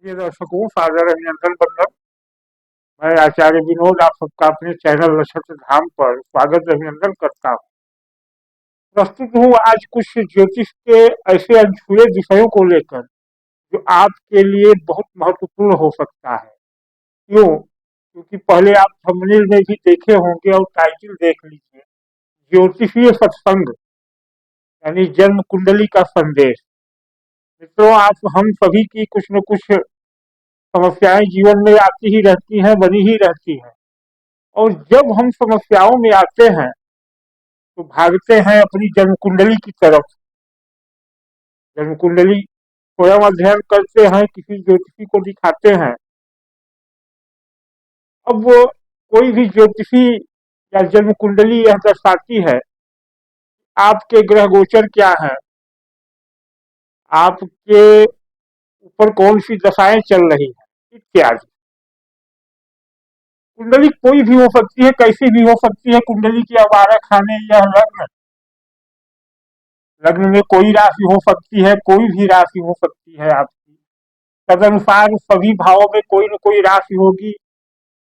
प्रिय दर्शकों, सादर अभिनंदन बंदन। मैं आचार्य विनोद आप सबका अपने चैनल नक्षत्र धाम पर स्वागत अभिनंदन करता हूँ। प्रस्तुत हूँ आज कुछ ज्योतिष के ऐसे अनछुए विषयों को लेकर जो आपके लिए बहुत महत्वपूर्ण हो सकता है। क्यों? क्योंकि पहले आप थंबनेल में भी देखे होंगे और टाइटल देख लीजिए। ज्योतिषीय सत्संग यानी जन्म कुंडली का संदेश। मित्रों, आप हम सभी की कुछ न कुछ समस्याएं जीवन में आती ही रहती हैं, बनी ही रहती हैं। और जब हम समस्याओं में आते हैं तो भागते हैं अपनी जन्म कुंडली की तरफ। जन्म कुंडली स्वयं अध्ययन करते हैं, किसी ज्योतिषी को दिखाते हैं। अब वो कोई भी ज्योतिषी या जन्म कुंडली यह दर्शाती है आपके ग्रह गोचर क्या है, आपके ऊपर कौन सी दशाएं चल रही है इत्यादि। कुंडली कोई भी हो सकती है, कैसी भी हो सकती है। कुंडली की आवारा खाने या लग्न, लग्न में कोई राशि हो सकती है, कोई भी राशि हो सकती है आपकी। तदनुसार सभी भावों में कोई न कोई राशि होगी,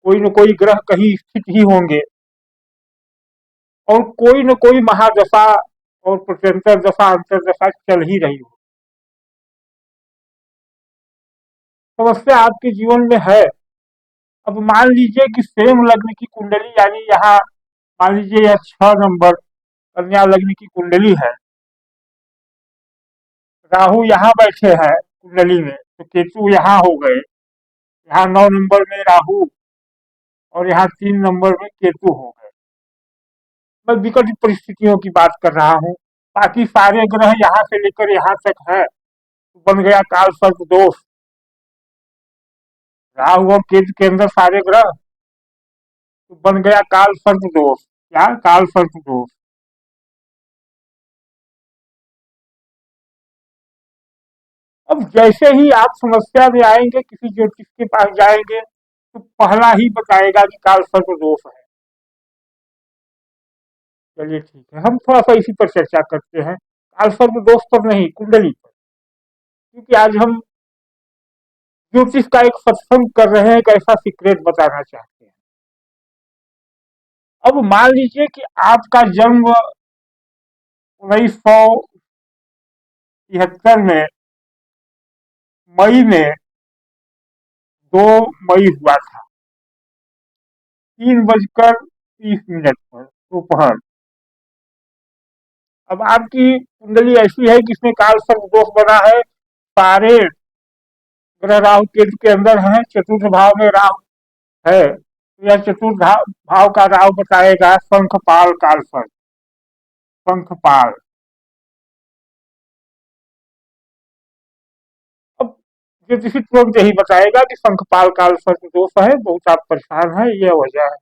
कोई न कोई ग्रह कहीं स्थित ही होंगे और कोई न कोई महादशा और प्रत्यंतर दशा अंतरदशा चल ही रही हो। समस्या आपके जीवन में है। अब मान लीजिए कि सेम लग्न की कुंडली, यानी यहाँ मान लीजिए यह 6 नंबर कन्या लग्न की कुंडली है। राहु यहाँ बैठे हैं कुंडली में, तो केतु यहाँ हो गए। यहाँ 9 नंबर में राहु और यहाँ 3 नंबर में केतु हो गए। मैं विकट परिस्थितियों की बात कर रहा हूँ। बाकी सारे ग्रह यहाँ से लेकर यहाँ तक है, बन गया काल सर्प दोष। राहु और केतु के अंदर सारे ग्रह, तो बन गया काल सर्प दोष। क्या? काल सर्प दोष। अब जैसे ही आप समस्या में आएंगे, किसी ज्योतिष के पास जाएंगे तो पहला ही बताएगा कि काल सर्प दोष है। चलिए ठीक है, हम थोड़ा सा इसी पर चर्चा करते हैं। काल सर्प दोष पर नहीं, कुंडली पर। क्योंकि आज हम ज्योतिष का एक सत्संग कर रहे हैं, एक ऐसा सीक्रेट बताना चाहते हैं। अब मान लीजिए कि आपका जन्म 1973 में मई में 2 मई हुआ था, 3:30 पर दोपहर। अब आपकी कुंडली ऐसी है कि इसमें काल सर्प दोष बना है। सारे ग्रह राहु केतु के अंदर है, चतुर्थ भाव में राहु है। तो यह चतुर्थ भाव का राहु बताएगा शंखपाल काल सर्प। शंखपाल। अब ज्योतिषी तुरंत यही बताएगा कि शंखपाल काल सर्प दोष है, बहुत आप परेशान है, यह वजह है।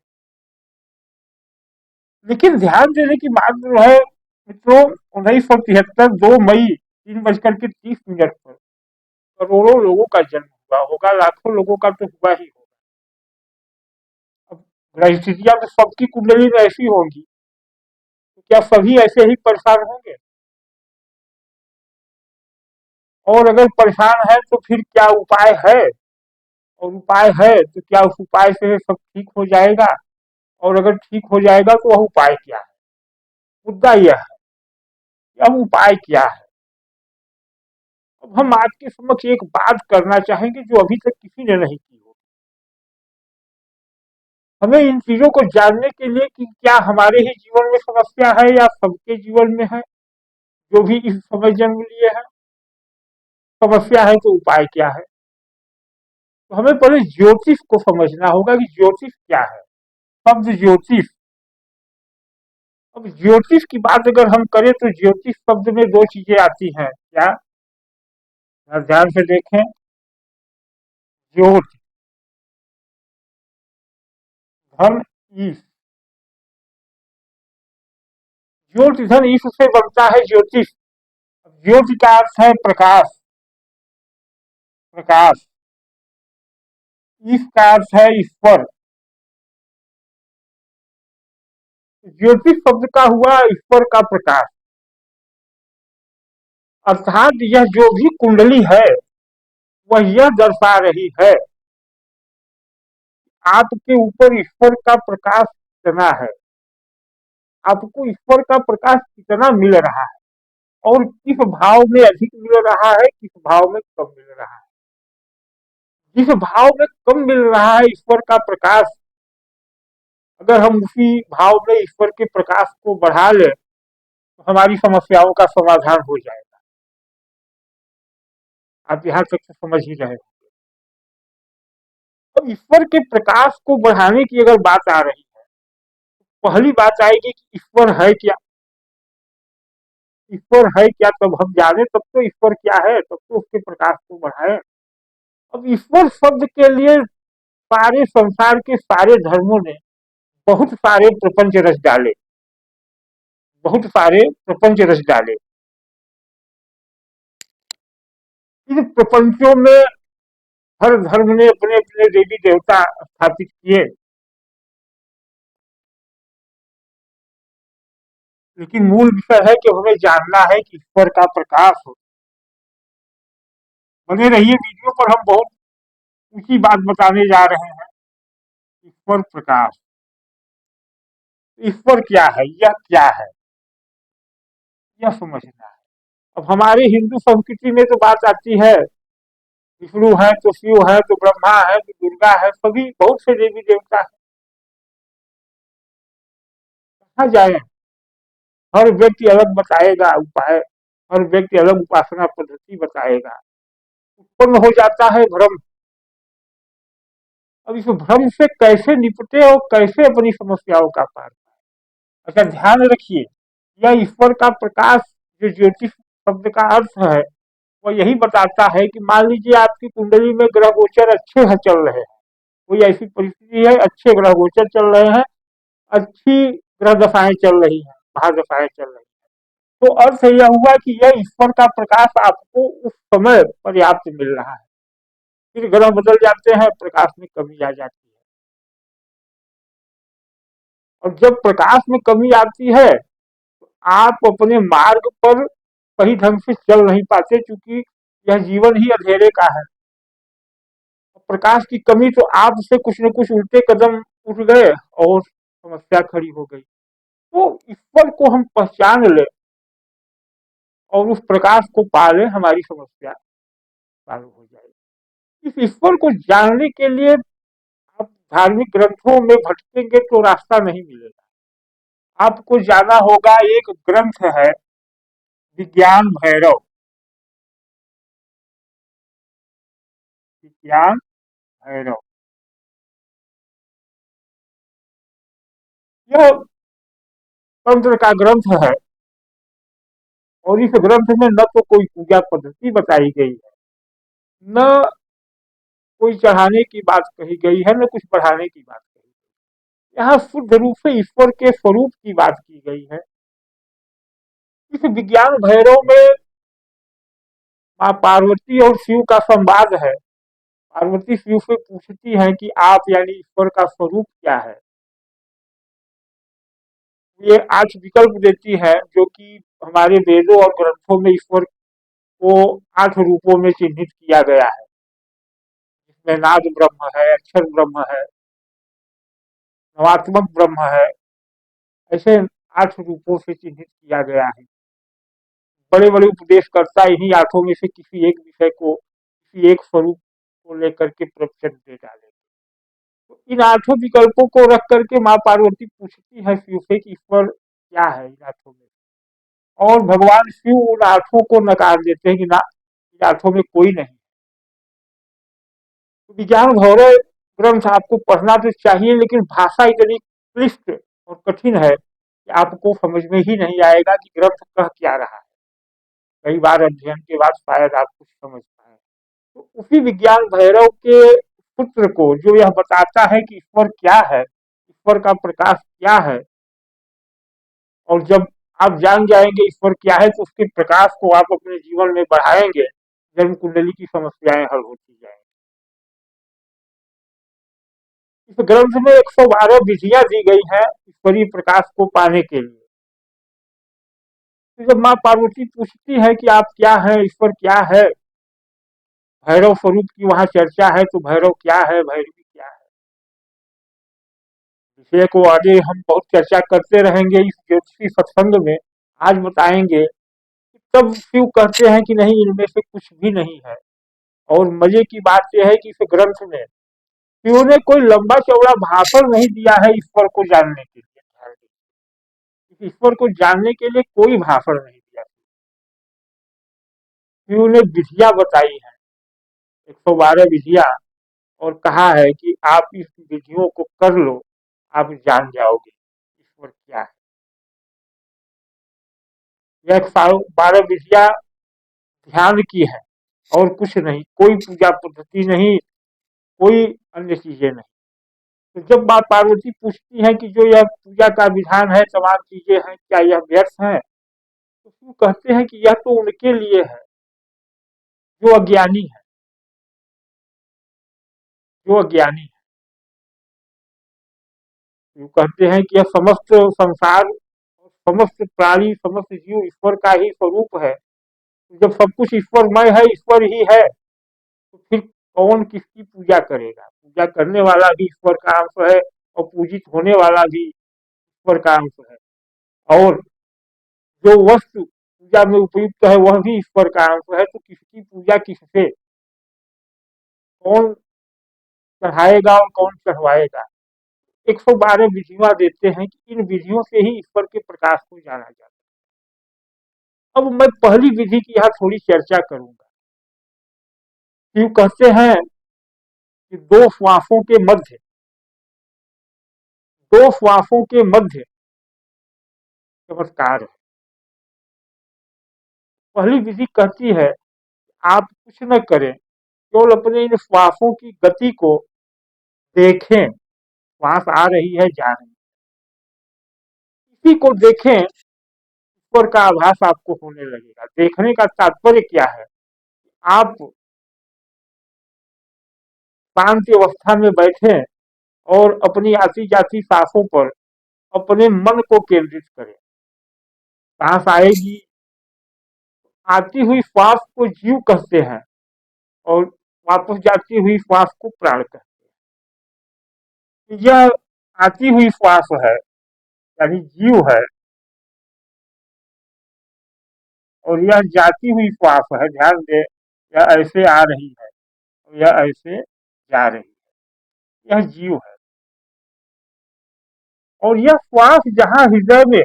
लेकिन ध्यान देने की बात जो है मित्रों, 1973 2 मई 3:30 पर करोड़ों लोगों का जन्म हुआ होगा, लाखों लोगों का तो हुआ ही होगा। अब ग्रह स्थितियां तो सबकी कुंडली में ऐसी होंगी, तो क्या सभी ऐसे ही परेशान होंगे? और अगर परेशान है तो फिर क्या उपाय है? और उपाय है तो क्या उस उपाय से सब ठीक हो जाएगा? और अगर ठीक हो जाएगा तो वह उपाय क्या है? मुद्दा यह है कि अब उपाय क्या है। अब हम आपके समक्ष एक बात करना चाहेंगे जो अभी तक किसी ने नहीं की हो। हमें इन चीजों को जानने के लिए कि क्या हमारे ही जीवन में समस्या है या सबके जीवन में है, जो भी इस समय जन्म लिए हैं। समस्या है तो उपाय क्या है? तो हमें पहले ज्योतिष को समझना होगा कि ज्योतिष क्या है। शब्द ज्योतिष। अब ज्योतिष की बात अगर हम करें तो ज्योतिष शब्द में दो चीजें आती हैं। क्या? ध्यान से देखें। ज्योति, धन, ईश। ज्योति धन ईश से बनता है ज्योतिष। ज्योति का अर्थ है प्रकाश। प्रकाश। ईश का अर्थ है ईश्वर। ज्योतिष शब्द का हुआ ईश्वर का प्रकाश। अर्थात यह जो भी कुंडली है, वह यह दर्शा रही है आपके ऊपर ईश्वर का प्रकाश कितना है, आपको ईश्वर का प्रकाश कितना मिल रहा है, और किस भाव में अधिक मिल रहा है, किस भाव में कम मिल रहा है। जिस भाव में कम मिल रहा है ईश्वर का प्रकाश, अगर हम उसी भाव में ईश्वर के प्रकाश को बढ़ा लें तो हमारी समस्याओं का समाधान हो जाएगा। आप यहाँ तक तो समझ ही रहे हो। अब ईश्वर के प्रकाश को बढ़ाने की अगर बात आ रही है, पहली बात आएगी कि ईश्वर है क्या। ईश्वर है क्या तब हम जाने, तब तो ईश्वर क्या है, तब तो उसके प्रकाश को बढ़ाए। अब ईश्वर शब्द के लिए सारे संसार के सारे धर्मों ने बहुत सारे प्रपंच रच डाले, बहुत सारे प्रपंच रच डाले। इन प्रपंचों में हर धर्म ने अपने अपने देवी देवता स्थापित किए, लेकिन मूल विषय है कि हमें जानना है कि ईश्वर का प्रकाश हो। बने रहिए वीडियो पर, हम बहुत ऊंची बात बताने जा रहे हैं। ईश्वर प्रकाश, ईश्वर क्या है, यह क्या है, यह समझना है। अब हमारे हिंदू संस्कृति में तो बात आती है, विष्णु है तो शिव है तो ब्रह्मा है तो दुर्गा है, सभी बहुत से देवी देवता है। कहाँ जाए, हर व्यक्ति अलग बताएगा उपाय, हर व्यक्ति अलग उपासना पद्धति बताएगा। उत्पन्न हो जाता है भ्रम। अब इस भ्रम से कैसे निपटे और कैसे अपनी समस्याओं का पार पाए। अच्छा ध्यान रखिए, यह ईश्वर का प्रकाश, जो ज्योतिष शब्द का अर्थ है, वो यही बताता है कि मान लीजिए आपकी कुंडली में ग्रह गोचर अच्छे हैं, चल रहे हैं, कोई ऐसी परिस्थिति है, अच्छे ग्रह गोचर चल रहे हैं, अच्छी ग्रह दशाएं चल रही हैं, महादशाएं चल रही हैं, तो अर्थ यह हुआ कि यह ईश्वर का प्रकाश आपको उस समय पर्याप्त मिल रहा है। फिर ग्रह बदल जाते हैं, प्रकाश में कमी आ जाती है। और जब प्रकाश में कमी आती है तो आप अपने मार्ग पर सही ढंग से चल नहीं पाते, क्योंकि यह जीवन ही अंधेरे का है। प्रकाश की कमी तो आपसे कुछ न कुछ उल्टे कदम उठ गए और समस्या खड़ी हो गई। तो ईश्वर को हम पहचान ले और उस प्रकाश को पा ले, हमारी समस्या चालू हो जाएगी। इस ईश्वर को जानने के लिए आप धार्मिक ग्रंथों में भटकेंगे तो रास्ता नहीं मिलेगा। आपको जाना होगा, एक ग्रंथ है विज्ञान भैरव, विज्ञान भैरव। यह तंत्र का ग्रंथ है, और इस ग्रंथ में न तो कोई पूजा पद्धति बताई गई है, न कोई चढ़ाने की बात कही गई है, न कुछ बढ़ाने की बात कही गई। यहाँ शुद्ध रूप से ईश्वर के स्वरूप की बात की गई है। इस विज्ञान भैरव में माँ पार्वती और शिव का संवाद है। पार्वती शिव से पूछती है कि आप यानी ईश्वर का स्वरूप क्या है। ये 8 विकल्प देती है, जो कि हमारे वेदों और ग्रंथों में ईश्वर को 8 रूपों में चिन्हित किया गया है, जिसमें नाद ब्रह्म है, अक्षर ब्रह्म है, नवात्मक ब्रह्म है, ऐसे 8 रूपों से चिन्हित किया गया है। बड़े बड़े उपदेशकर्ता इन्हीं 8 में से किसी एक विषय को, किसी एक स्वरूप को लेकर के प्रवचन दे डाले। तो इन 8 विकल्पों को रख करके माँ पार्वती पूछती है शिव से कि ईश्वर क्या है इन 8 में, और भगवान शिव उन 8 को नकार देते हैं कि ना, इन 8 में कोई नहीं। तो विज्ञान भैरव ग्रंथ आपको पढ़ना तो चाहिए, लेकिन भाषा इतनी क्लिष्ट और कठिन है कि आपको समझ में ही नहीं आएगा कि ग्रंथ कह क्या रहा है। कई बार अध्ययन के बाद शायद आप कुछ समझ पाए। तो उसी विज्ञान भैरव के पुत्र को, जो यह बताता है कि ईश्वर क्या है, ईश्वर का प्रकाश क्या है, और जब आप जान जाएंगे ईश्वर क्या है, तो उसके प्रकाश को आप अपने जीवन में बढ़ाएंगे, जन्म कुंडली की समस्याएं हल होती जाएंगी। इस ग्रंथ में 112 विधियां दी गई हैं ईश्वरीय प्रकाश को पाने के लिए। तो जब माँ पार्वती पूछती है कि आप क्या है, ईश्वर क्या है, भैरव स्वरूप की वहाँ चर्चा है, तो भैरव क्या है, भैरवी क्या है, विषय को आगे हम बहुत चर्चा करते रहेंगे इस ज्योतिषी सत्संग में। आज बताएंगे कि तब शिव कहते हैं कि नहीं, इनमें से कुछ भी नहीं है। और मजे की बात यह है कि इस ग्रंथ में शिव ने कोई लंबा चौड़ा भाषण नहीं दिया है ईश्वर को जानने के लिए। ध्यान दीजिए, इस ईश्वर को जानने के लिए कोई भाषण नहीं दिया। शिव ने विधियां बताई हैं, 112 विधियां, और कहा है कि आप इस विधियों को कर लो, आप जान जाओगे ईश्वर क्या है। यह 112 विधियां ध्यान की है और कुछ नहीं, कोई पूजा पद्धति नहीं, कोई अन्य चीजें नहीं। तो जब माँ पार्वती पूछती है कि जो यह पूजा का विधान है, तमाम चीजें हैं, क्या यह व्यर्थ है, तो शिव कहते हैं कि यह तो उनके लिए है जो अज्ञानी है, जो अज्ञानी है। शिव कहते हैं कि यह समस्त संसार, समस्त प्राणी, समस्त जीव ईश्वर का ही स्वरूप है। जब सब कुछ ईश्वरमय है, ईश्वर ही है, तो फिर कौन किसकी पूजा करेगा। पूजा करने वाला भी ईश्वर का अंश है और पूजित होने वाला भी ईश्वर का अंश है। और जो वस्तु पूजा में उपयुक्त है वह भी ईश्वर का अंश है। तो किसकी पूजा किससे, कौन चढ़ाएगा और कौन चढ़वाएगा। 112 विधियां देते हैं कि इन विधियों से ही ईश्वर के प्रकाश को जाना जाता है। अब मैं पहली विधि की यहाँ थोड़ी चर्चा करूंगा। शिव कहते हैं कि दो श्वासों के मध्य चमत्कार है। पहली विधि कहती है आप कुछ न करें, केवल अपने इन श्वासों की गति को देखें, श्वास आ रही है, जा रही है, इसी को देखें, ईश्वर का आभास आपको होने लगेगा। देखने का तात्पर्य क्या है, आप शांति अवस्था में बैठे और अपनी आती जाती सांसों पर अपने मन को केंद्रित करें। सांस आएगी, आती हुई श्वास को जीव कहते हैं और वापस जाती हुई श्वास को प्राण कहते हैं। यह आती हुई श्वास है यानी जीव है, और यह जाती हुई श्वास है, ध्यान दे, यह ऐसे आ रही है और यह ऐसे जा रही है, यह जीव है। और यह श्वास जहां हृदय में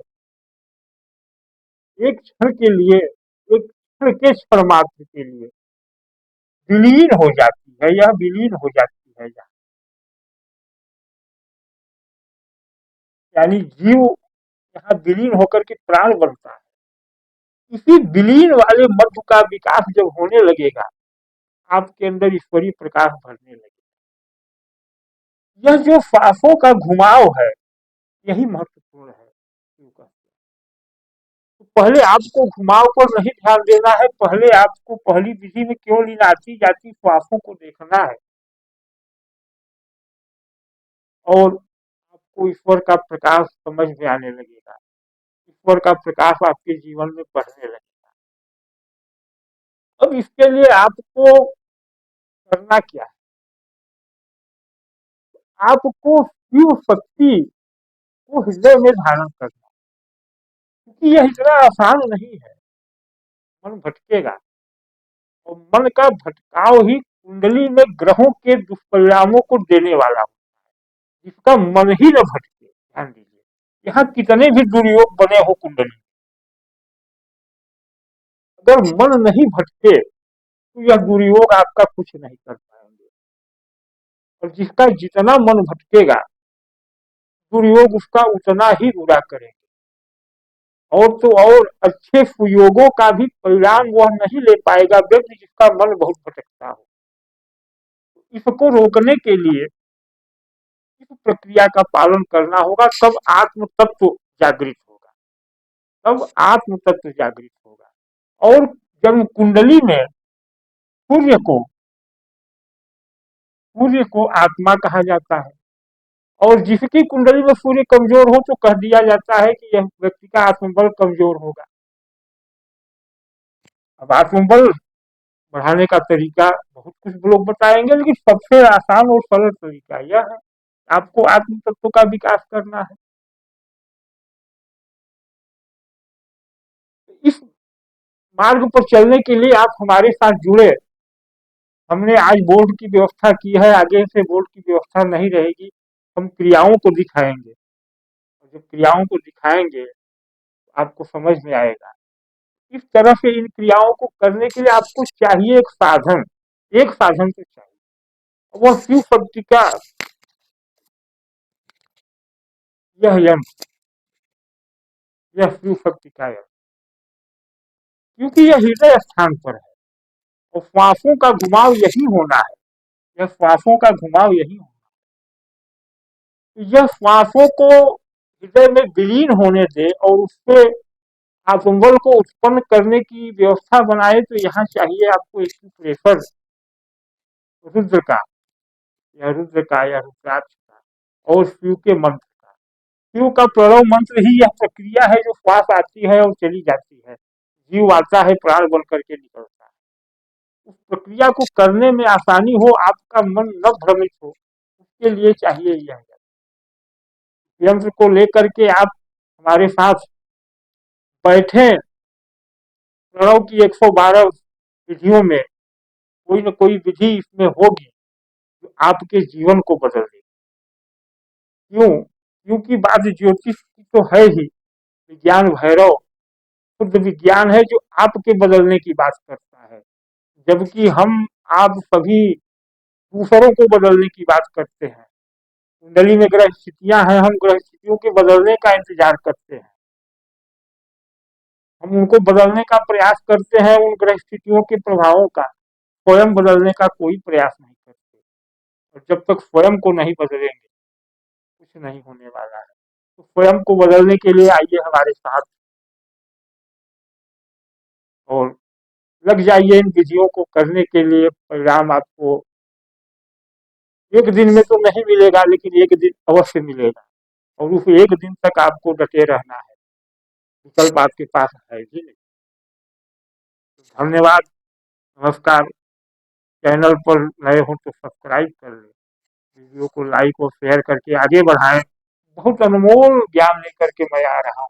एक क्षण के लिए, एक क्षण के क्षण मात्र के लिए विलीन हो जाती है, यह विलीन हो जाती है, यानी जीव यहाँ विलीन होकर के प्राण बनता है। इसी विलीन वाले मध्य का विकास जब होने लगेगा, आपके अंदर ईश्वरीय प्रकाश भरने लगेगा। यह जो श्वासों का घुमाव है, यही महत्वपूर्ण है। तो पहले आपको घुमाव पर नहीं ध्यान देना है, पहले आपको पहली विधि में केवल इन आती जाती श्वासों को देखना है, और आपको ईश्वर का प्रकाश समझ में आने लगेगा, ईश्वर का प्रकाश आपके जीवन में बढ़ने लगेगा। अब इसके लिए आपको करना क्या है, आपको शिव शक्ति को हृदय में धारण करना, क्योंकि यह इतना आसान नहीं है। मन भटकेगा, और मन का भटकाव ही कुंडली में ग्रहों के दुष्परिणामों को देने वाला हो। जिसका मन ही न भटके, ध्यान दीजिए, यहाँ कितने भी दुर्योग बने हो कुंडली, अगर मन नहीं भटके तो यह दुर्योग आपका कुछ नहीं कर पाएंगे। और जिसका जितना मन भटकेगा, दुर्योग उसका उतना ही बुरा करेंगे। और तो और अच्छे सुयोगों का भी परिणाम वह नहीं ले पाएगा व्यक्ति जिसका मन बहुत भटकता हो। इसको रोकने के लिए इस प्रक्रिया का पालन करना होगा, तब आत्म तत्व जागृत होगा, तब आत्म तत्व जागृत होगा। और जब कुंडली में सूर्य को सूर्य को आत्मा कहा जाता है, और जिसकी कुंडली में सूर्य कमजोर हो तो कह दिया जाता है कि यह व्यक्ति का आत्मबल कमजोर होगा। अब आत्मबल बढ़ाने का तरीका बहुत कुछ लोग बताएंगे, लेकिन सबसे आसान और सरल तरीका यह है, आपको आत्म तत्व का विकास करना है। इस मार्ग पर चलने के लिए आप हमारे साथ जुड़े। हमने आज बोर्ड की व्यवस्था की है, आगे से बोर्ड की व्यवस्था नहीं रहेगी। हम क्रियाओं को दिखाएंगे, और जब क्रियाओं को दिखाएंगे तो आपको समझ में आएगा। इस तरह से इन क्रियाओं को करने के लिए आपको चाहिए एक साधन तो चाहिए, वह शिव शक्ति का यह यंत्र, यह शिव शक्ति का यंत्र, क्योंकि यह हृदय स्थान पर है और श्वासों का घुमाव यही होना है। यह श्वासों का घुमाव यही होना है। यह श्वासों को हृदय में विलीन होने दे और उससे आत्मबल को उत्पन्न करने की व्यवस्था बनाए, तो यहाँ चाहिए आपको एक प्रेशर रुद्र का, या रुद्र का, या रुद्राक्ष का, और शिव के मंत्र का। शिव का प्रणव मंत्र ही यह प्रक्रिया है जो श्वास आती है और चली जाती है, जीव आता है, प्राण बन करके निकलता है। उस प्रक्रिया को करने में आसानी हो, आपका मन न भ्रमित हो, उसके लिए चाहिए यह यंत्र को लेकर के आप हमारे साथ बैठे। प्रणव की 112 विधियों में कोई न कोई विधि इसमें होगी जो आपके जीवन को बदल देगी। क्यों? क्योंकि बात ज्योतिष की तो है ही। विज्ञान भैरव शुद्ध विज्ञान है जो आपके बदलने की बात करता है, जबकि हम आप सभी दूसरों को बदलने की बात करते हैं। कुंडली में ग्रह स्थितियां हैं, हम ग्रह स्थितियों के बदलने का इंतजार करते हैं, हम उनको बदलने का प्रयास करते हैं, उन ग्रह स्थितियों के प्रभावों का। स्वयं बदलने का कोई प्रयास नहीं करते, और जब तक स्वयं को नहीं बदलेंगे कुछ नहीं होने वाला है। तो स्वयं को बदलने के लिए आइए हमारे साथ और लग जाइए इन विधियों को करने के लिए। परिणाम आपको एक दिन में तो नहीं मिलेगा, लेकिन एक दिन अवश्य मिलेगा, और उस एक दिन तक आपको डटे रहना है। विकल्प आपके पास है ही नहीं। तो धन्यवाद, नमस्कार। चैनल पर नए हो तो सब्सक्राइब कर लें, वीडियो को लाइक और शेयर करके आगे बढ़ाएं। बहुत अनमोल ज्ञान लेकर के मैं आ रहा हूँ।